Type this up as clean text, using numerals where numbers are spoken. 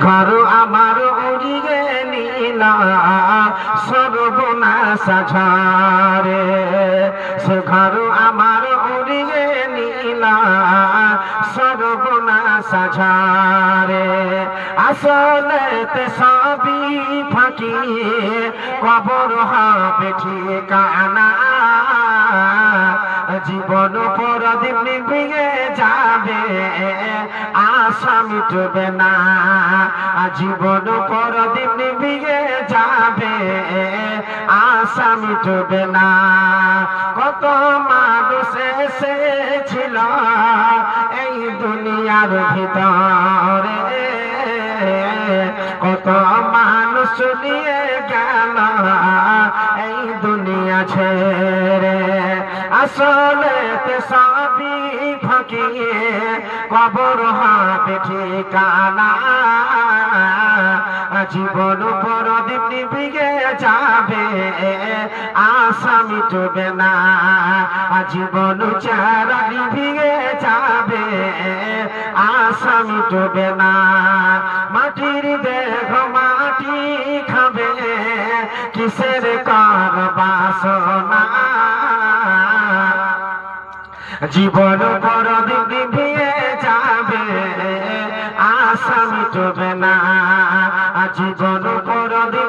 ঘর আমার উড়িয়ে নীলা সর্বনাশ ঝরে, সে ঘর আমার উড়িয়ে নীলা সর্বনাশ ঝরে। আসলে তে সবই ফাঁকি, কবর হবে ঠিকানা, জীবন পরদিন নিভিয়ে যাবে আশা মিটবে না, জীবন পরদিন নিভিয়ে যাবে আশা মিটবে না। কত মানুষ এসেছিল এই দুনিয়ার ভিতরে, কত মানুষ নিয়ে গেল এই দুনিয়া ছেড়ে। আসলে সবই ফাঁকি, কবর হবে ঠিকানা, জীবন পরদিন নিভিয়ে যাবে আশা মিটবে না, জীবন চারা নিভিয়ে যাবে আশা মিটবে না। মাটির দেহ মাটি খাবে, কিসের কর বাসনা, জীবন পরদিন নিভিয়ে যাবে আশা মিটবে না, জীবন পরদিন